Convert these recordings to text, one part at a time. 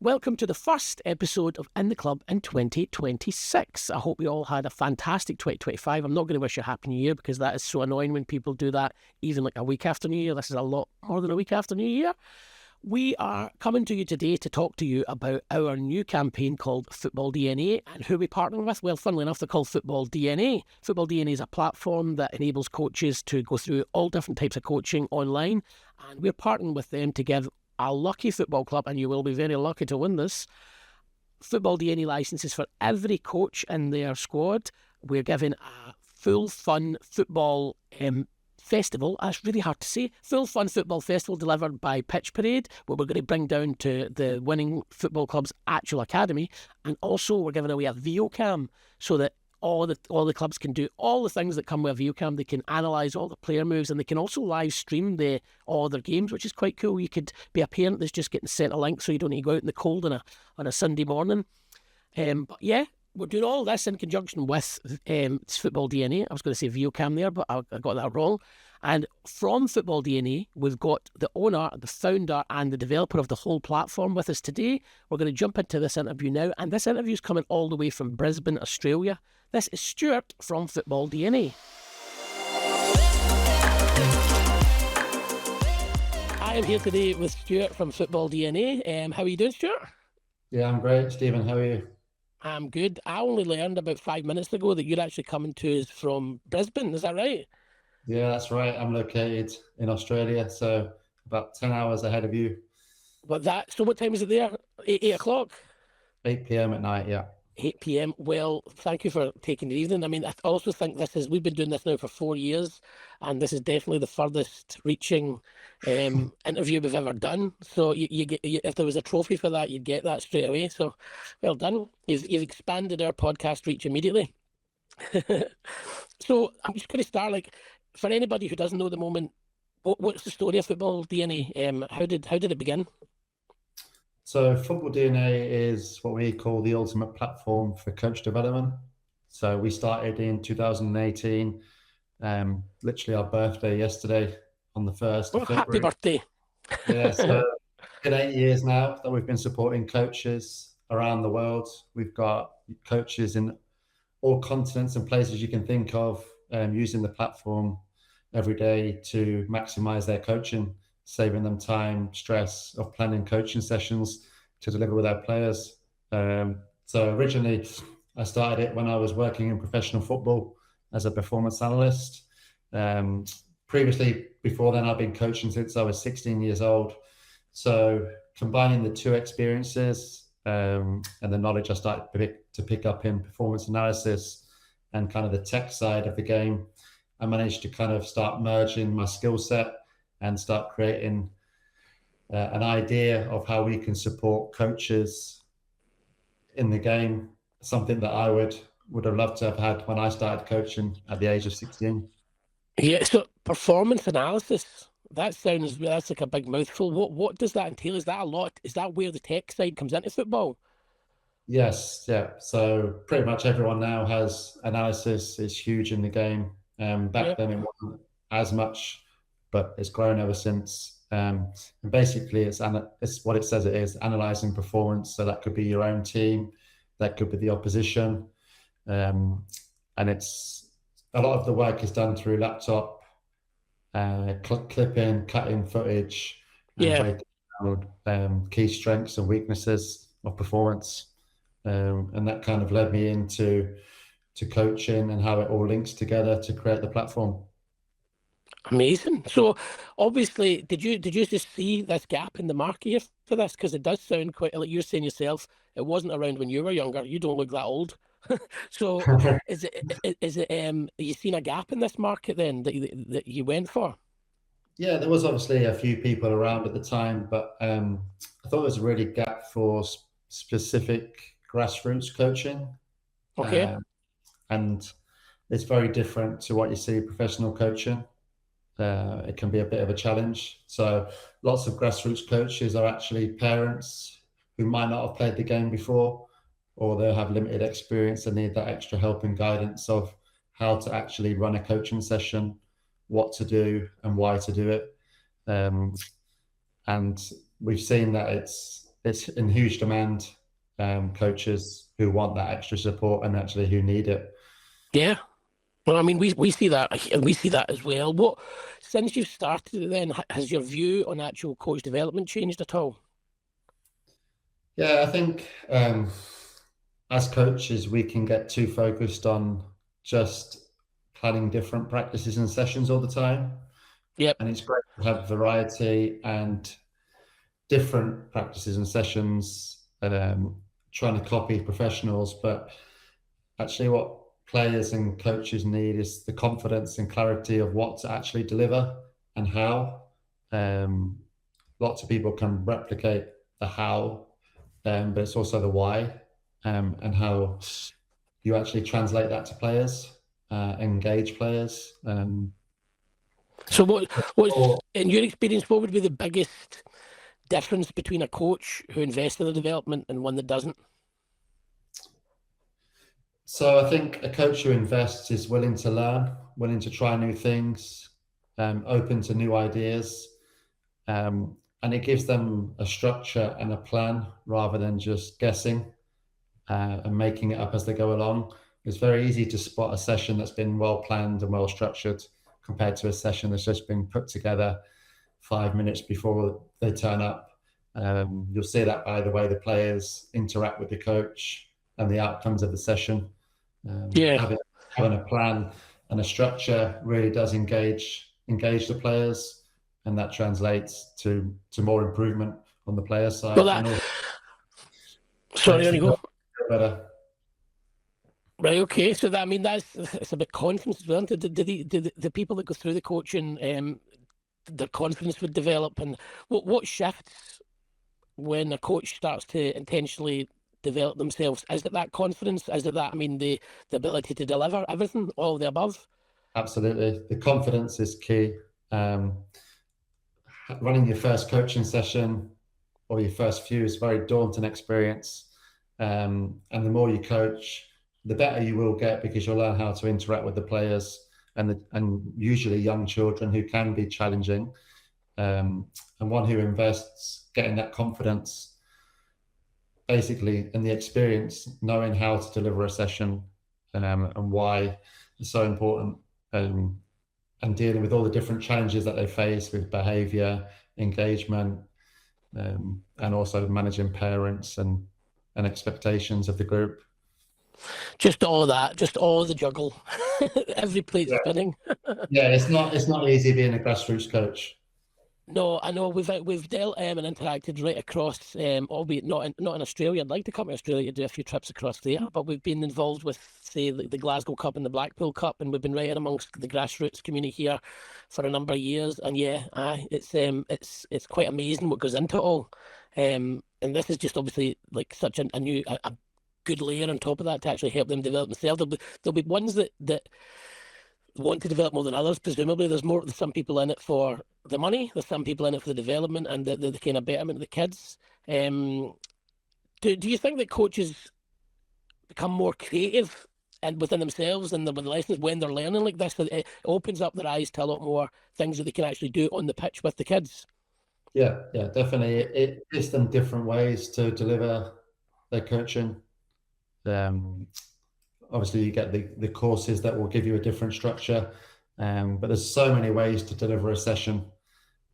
Welcome to the first episode of In the Club in 2026. I hope we all had a fantastic 2025. I'm not going to wish you a Happy New Year because that is so annoying when people do that even like a week after New Year. This is a lot more than a week after New Year. We are coming to you today to talk to you about our new campaign called Football DNA and who we're partnering with. Well, funnily enough, they're called Football DNA. Football DNA is a platform that enables coaches to go through all different types of coaching online, and we're partnering with them to give a lucky football club, and you will be very lucky to win this, Football DNA licenses for every coach in their squad. We're giving a full fun football festival. That's really hard to say. Full fun football festival delivered by Pitch Parade, where we're going to bring down to the winning football club's actual academy, and also we're giving away a VOCam so that all the clubs can do all the things that come with a VOCam. They can analyse all the player moves, and they can also live stream all their games, which is quite cool. You could be a parent that's just getting sent a link so you don't need to go out in the cold on a Sunday morning. But yeah, we're doing all this in conjunction with Football DNA. I was going to say VOCam there, but I got that wrong. And from Football DNA, we've got the owner, the founder, and the developer of the whole platform with us today. We're going to jump into this interview now, and this interview is coming all the way from Brisbane, Australia. This is Stuart from Football DNA. I am here today with Stuart from Football DNA. How are you doing, Stuart? Yeah, I'm great. Stephen, how are you? I'm good. I only learned about 5 minutes ago that you're actually coming to us from Brisbane. Is that right? Yeah, that's right. I'm located in Australia, so about 10 hours ahead of you. So what time is it there? 8 o'clock? 8 p.m. at night, yeah. 8 p.m. Well, thank you for taking the evening. I mean, I also think we've been doing this now for 4 years, and this is definitely the furthest reaching interview we've ever done. So if there was a trophy for that, you'd get that straight away. So well done. You've expanded our podcast reach immediately. So I'm just going to start, for anybody who doesn't know the moment, what's the story of Football DNA? How did it begin? So Football DNA is what we call the ultimate platform for coach development. So we started in 2018, literally our birthday yesterday on the 1st of February. Happy birthday. Yeah, so in 8 years now that we've been supporting coaches around the world. We've got coaches in all continents and places you can think of, using the platform every day to maximize their coaching, saving them time, stress of planning coaching sessions to deliver with our players. So originally, I started it when I was working in professional football as a performance analyst. Previously, before then, I've been coaching since I was 16 years old. So combining the two experiences and the knowledge I started to pick up in performance analysis and kind of the tech side of the game, I managed to kind of start merging my skill set and start creating an idea of how we can support coaches in the game, something that I would have loved to have had when I started coaching at the age of 16. Yeah, so performance analysis, that's like a big mouthful. What does that entail? Is that a lot? Is that where the tech side comes into football? Yes, yeah. So pretty much everyone now has analysis. It's huge in the game. Back then it wasn't as much, but it's grown ever since. And basically, it's what it says it is: analyzing performance. So that could be your own team, that could be the opposition, and it's a lot of the work is done through laptop, clipping, cutting footage, and breaking down key strengths and weaknesses of performance, and that kind of led me into coaching and how it all links together to create the platform. Amazing. So obviously, did you just see this gap in the market for this? Because it does sound quite like you're saying yourself, it wasn't around when you were younger. You don't look that old. So is it you seen a gap in this market then that you went for? Yeah, there was obviously a few people around at the time, but I thought there was a really gap for specific grassroots coaching. Okay. And it's very different to what you see professional coaching. It can be a bit of a challenge. So lots of grassroots coaches are actually parents who might not have played the game before, or they'll have limited experience and need that extra help and guidance of how to actually run a coaching session, what to do and why to do it. And we've seen that it's it's in huge demand. Coaches who want that extra support and actually who need it. Yeah. Well, I mean, we see that as well. What, since you've started it then, has your view on actual coach development changed at all? Yeah, I think as coaches, we can get too focused on just planning different practices and sessions all the time. Yep. And it's great to have variety and different practices and sessions, trying to copy professionals. But actually, what players and coaches need is the confidence and clarity of what to actually deliver and how. Lots of people can replicate the how, but it's also the why, and how you actually translate that to players, engage players. So what's in your experience, what would be the biggest difference between a coach who invests in the development and one that doesn't? So I think a coach who invests is willing to learn, willing to try new things, open to new ideas, and it gives them a structure and a plan rather than just guessing and making it up as they go along. It's very easy to spot a session that's been well planned and well structured compared to a session that's just been put together 5 minutes before they turn up. You'll see that by the way the players interact with the coach and the outcomes of the session. Having a plan and a structure really does engage the players, and that translates to more improvement on the player side. Well, sorry, on you go. Better. Right, okay. So that, I mean, it's a bit confidence as well. Do the people that go through the coaching, their confidence would develop, and what shifts when a coach starts to intentionally develop themselves? Is it that confidence? Is it that, I mean, the ability to deliver everything, all of the above? Absolutely. The confidence is key. Running your first coaching session or your first few is a very daunting experience. And the more you coach, the better you will get, because you'll learn how to interact with the players and usually young children who can be challenging. And one who invests, getting that confidence, basically, and the experience, knowing how to deliver a session, and why it's so important, and dealing with all the different challenges that they face with behaviour, engagement, and also managing parents and expectations of the group. Just all of that, just all the juggle, every plate's spinning. Yeah, it's not easy being a grassroots coach. No, I know we've dealt and interacted right across, albeit not in Australia. I'd like to come to Australia, do a few trips across there, but we've been involved with, say, the Glasgow Cup and the Blackpool Cup, and we've been right in amongst the grassroots community here for a number of years. And yeah, it's quite amazing what goes into it all. And this is just obviously like such a new, a good layer on top of that to actually help them develop themselves. There'll be ones that want to develop more than others. Presumably, there's some people in it for the money. There's some people in it for the development and the kind of betterment of the kids. Do you think that coaches become more creative and within themselves and with the lessons when they're learning like this? It opens up their eyes to a lot more things that they can actually do on the pitch with the kids. Yeah, definitely. It gives them different ways to deliver their coaching. Obviously, you get the courses that will give you a different structure, but there's so many ways to deliver a session.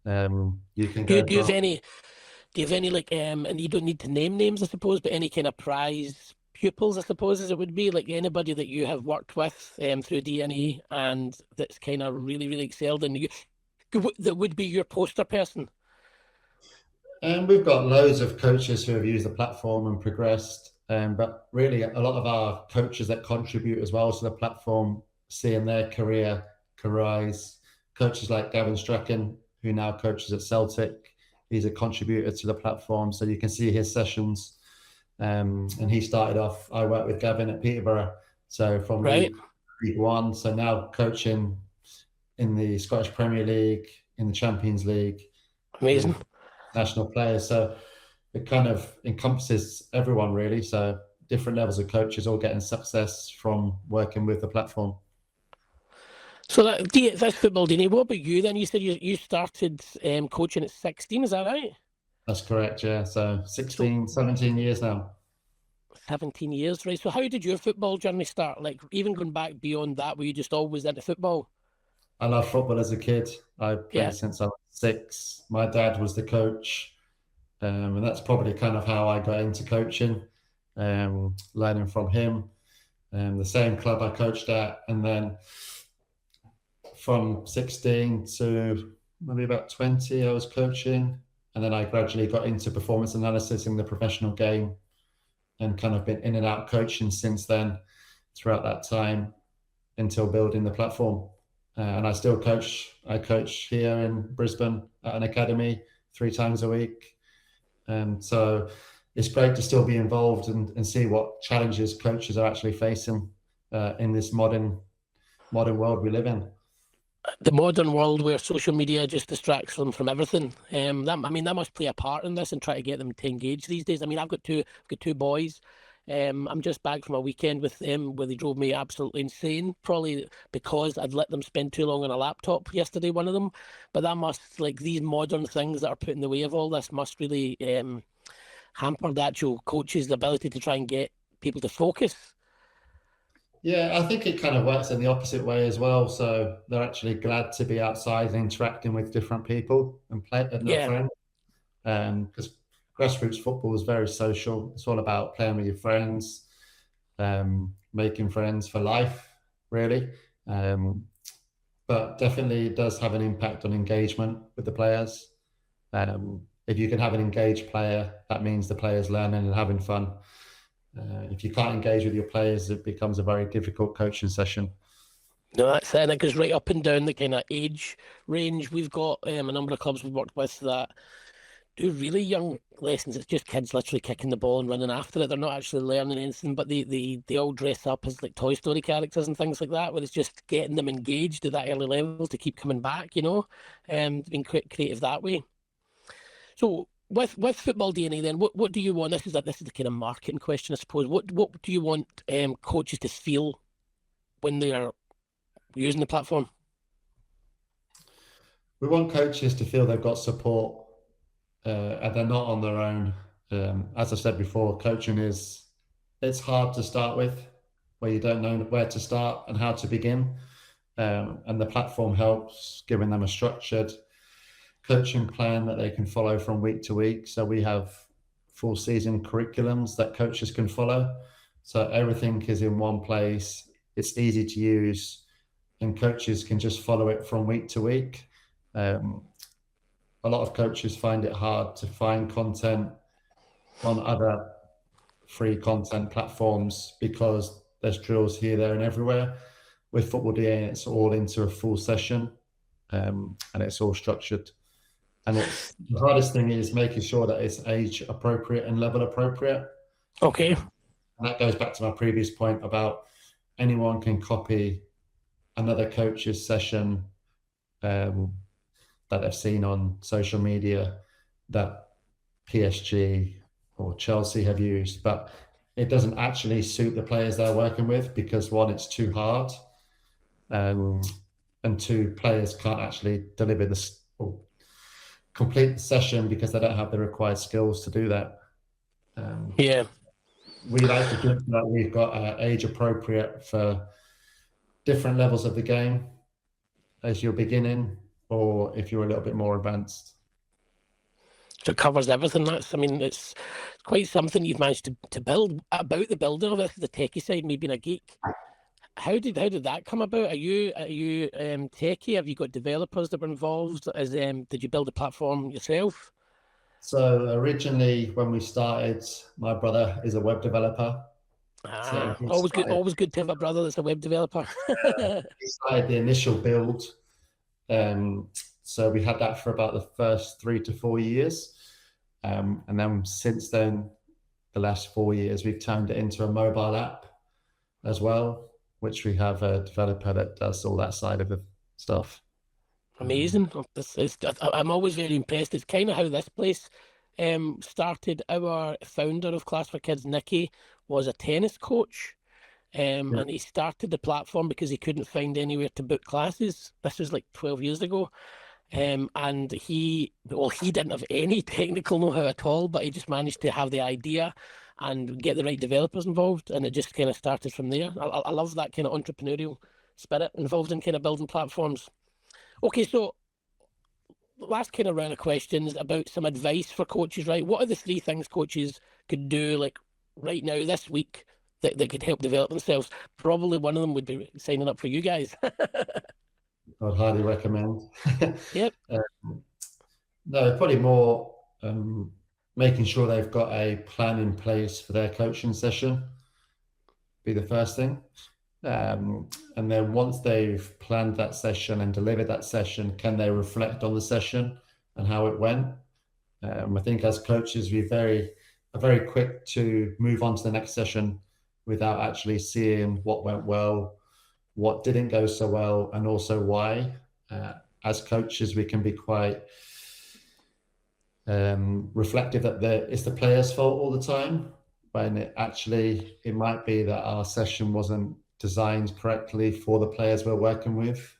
You can do you have any like and you don't need to name names, I suppose, but any kind of prize pupils, I suppose, as it would be, like anybody that you have worked with through DNE and that's kind of really excelled, and that would be your poster person? And we've got loads of coaches who have used the platform and progressed. But really, a lot of our coaches that contribute as well to the platform, seeing their career rise. Coaches like Gavin Strachan, who now coaches at Celtic, he's a contributor to the platform, so you can see his sessions. And he started off, I worked with Gavin at Peterborough, so from League One, so now coaching in the Scottish Premier League, in the Champions League. Amazing. National players, so it kind of encompasses everyone really. So different levels of coaches all getting success from working with the platform. So that's football, Deanie. What about you then? You said you started coaching at 16, is that right? That's correct, yeah. So 16, 17 years now. 17 years, right? So how did your football journey start? Like, even going back beyond that, were you just always into football? I love football as a kid. I Yeah. played since I was 6. My dad was the coach, and that's probably kind of how I got into coaching, learning from him. The same club I coached at, and then from 16 to maybe about 20, I was coaching, and then I gradually got into performance analysis in the professional game, and kind of been in and out coaching since then, throughout that time until building the platform. And I still coach. I coach here in Brisbane at an academy 3 times a week. So it's great to still be involved and see what challenges coaches are actually facing in this modern world we live in. The modern world where social media just distracts them from everything. That must play a part in this and try to get them to engage these days. I mean, I've got two boys. I'm just back from a weekend with them where they drove me absolutely insane, probably because I'd let them spend too long on a laptop yesterday, one of them. But that must, like, these modern things that are put in the way of all this must really hamper the actual coach's ability to try and get people to focus. Yeah, I think it kind of works in the opposite way as well. So they're actually glad to be outside and interacting with different people and play and their Yeah. friends. Because grassroots football is very social. It's all about playing with your friends, making friends for life, really. But definitely it does have an impact on engagement with the players. If you can have an engaged player, that means the player's learning and having fun. If you can't engage with your players, it becomes a very difficult coaching session. No, that's it. And it goes right up and down the kind of age range. We've got a number of clubs we've worked with that do really young lessons. It's just kids literally kicking the ball and running after it. They're not actually learning anything, but they all dress up as like Toy Story characters and things like that, where it's just getting them engaged at that early level to keep coming back, and being quite creative that way. So with football DNA, then what do you want? This is the kind of marketing question, I suppose. What do you want coaches to feel when they are using the platform? We want coaches to feel they've got support and they're not on their own. As I said before, coaching it's hard to start with, where you don't know where to start and how to begin. And the platform helps, giving them a structured coaching plan that they can follow from week to week. So we have full season curriculums that coaches can follow. So everything is in one place. It's easy to use, and coaches can just follow it from week to week. A lot of coaches find it hard to find content on other free content platforms because there's drills here, there, and everywhere. With Football DNA, it's all into a full session, and it's all structured. And the hardest thing is making sure that it's age appropriate and level appropriate. Okay. And that goes back to my previous point about anyone can copy another coach's session that they've seen on social media that PSG or Chelsea have used, but it doesn't actually suit the players they're working with because, one, it's too hard, and two, players can't actually deliver this or complete the session because they don't have the required skills to do that. Yeah. We like to think that we've got age appropriate for different levels of the game as you're beginning or if you're a little bit more advanced. So it covers everything. It's quite something you've managed to build. About the building of it, the techie side, me being a geek. How did that come about? Are you techie? Have you got developers that were involved? Did you build a platform yourself? So originally, when we started, my brother is a web developer. So always good to have a brother that's a web developer. He started the initial build. So we had that for about the first 3 to 4 years. And then since then, the last 4 years, we've turned it into a mobile app as well, which we have a developer that does all that side of the stuff. Amazing. I'm always very impressed. It's kind of how this place started. Our founder of ClassForKids, Nicky, was a tennis coach. And he started the platform because he couldn't find anywhere to book classes. This was like 12 years ago. And he didn't have any technical know-how at all, but he just managed to have the idea and get the right developers involved, and it just kind of started from there. I love that kind of entrepreneurial spirit involved in kind of building platforms. Okay, so last kind of round of questions about some advice for coaches, right? What are the 3 things coaches could do, like right now, this week, that could help develop themselves? Probably one of them would be signing up for you guys. I'd highly recommend. Yep. No, probably more making sure they've got a plan in place for their coaching session be the first thing. And then once they've planned that session and delivered that session, can they reflect on the session and how it went? I think as coaches, we're very quick to move on to the next session without actually seeing what went well, what didn't go so well, and also why. As coaches, we can be quite reflective that it's the player's fault all the time, when it might be that our session wasn't designed correctly for the players we're working with.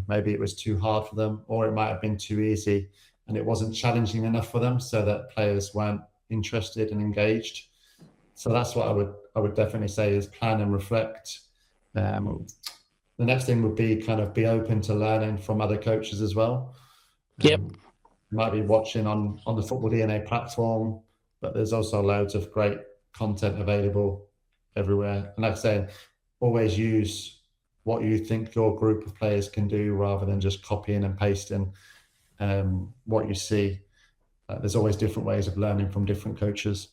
Maybe it was too hard for them, or it might have been too easy and it wasn't challenging enough for them, so that players weren't interested and engaged. So that's what I would definitely say is plan and reflect. The next thing would be kind of be open to learning from other coaches as well. Yep. You might be watching on the Football DNA platform, but there's also loads of great content available everywhere. And like I say, always use what you think your group of players can do rather than just copying and pasting what you see. There's always different ways of learning from different coaches.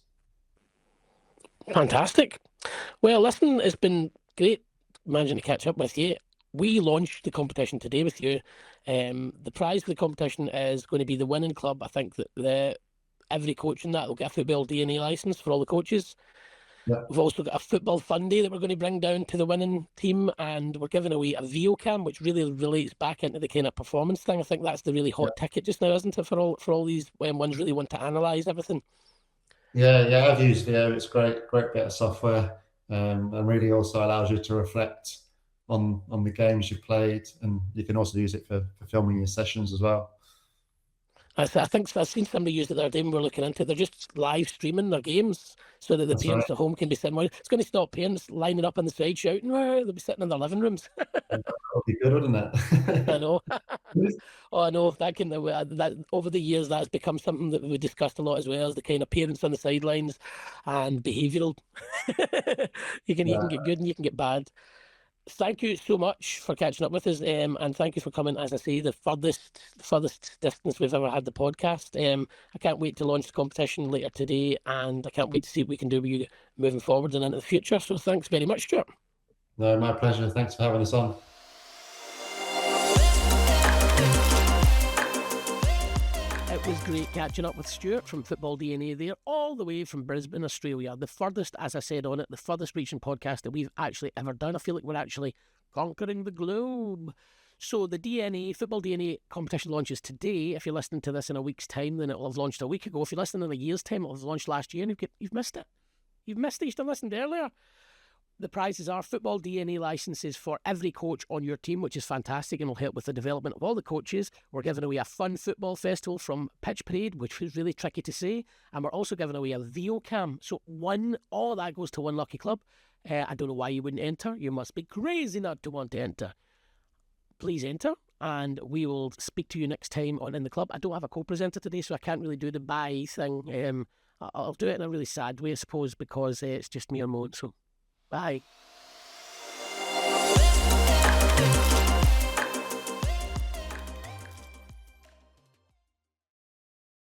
Fantastic. Well, listen, it's been great managing to catch up with you. We launched the competition today with you. The prize for the competition is going to be the winning club. I think that every coach in that will get a football DNA license for all the coaches. Yeah. We've also got a football fundy that we're going to bring down to the winning team, and we're giving away a VO cam, which really relates back into the kind of performance thing. I think that's the really hot ticket just now, isn't it, for all these ones really want to analyse everything. Yeah, I've used VO. It's great bit of software, and really also allows you to reflect on the games you've played, and you can also use it for filming your sessions as well. I think I've seen somebody use it the other day when we were looking into it. They're just live streaming their games so that the parents at home can be sitting. It's going to stop parents lining up on the side shouting. They'll be sitting in their living rooms. That would be good, wouldn't it? I know. Oh, I know. That over the years, that's become something that we discussed a lot as well, as the kind of parents on the sidelines and behavioural. You can get good and you can get bad. Thank you so much for catching up with us, and thank you for coming, as I say, the furthest distance we've ever had the podcast. I can't wait to launch the competition later today, and I can't wait to see what we can do with you moving forward and into the future. So thanks very much, Stuart. No, my pleasure. Thanks for having us on. It was great catching up with Stuart from Football DNA there, all the way from Brisbane, Australia. The furthest, as I said on it, the furthest reaching podcast that we've actually ever done. I feel like we're actually conquering the globe. So the Football DNA competition launches today. If you're listening to this in a week's time, then it will have launched a week ago. If you're listening in a year's time, it will have launched last year, and you've missed it. You've missed it. You should have listened earlier. The prizes are Football DNA licenses for every coach on your team, which is fantastic and will help with the development of all the coaches. We're giving away a fun football festival from Pitch Parade, which was really tricky to say. And we're also giving away a VO cam. So all of that goes to one lucky club. I don't know why you wouldn't enter. You must be crazy not to want to enter. Please enter, and we will speak to you next time on In the Club. I don't have a co-presenter today, so I can't really do the bye thing. I'll do it in a really sad way, I suppose, because it's just me or Mo. So bye.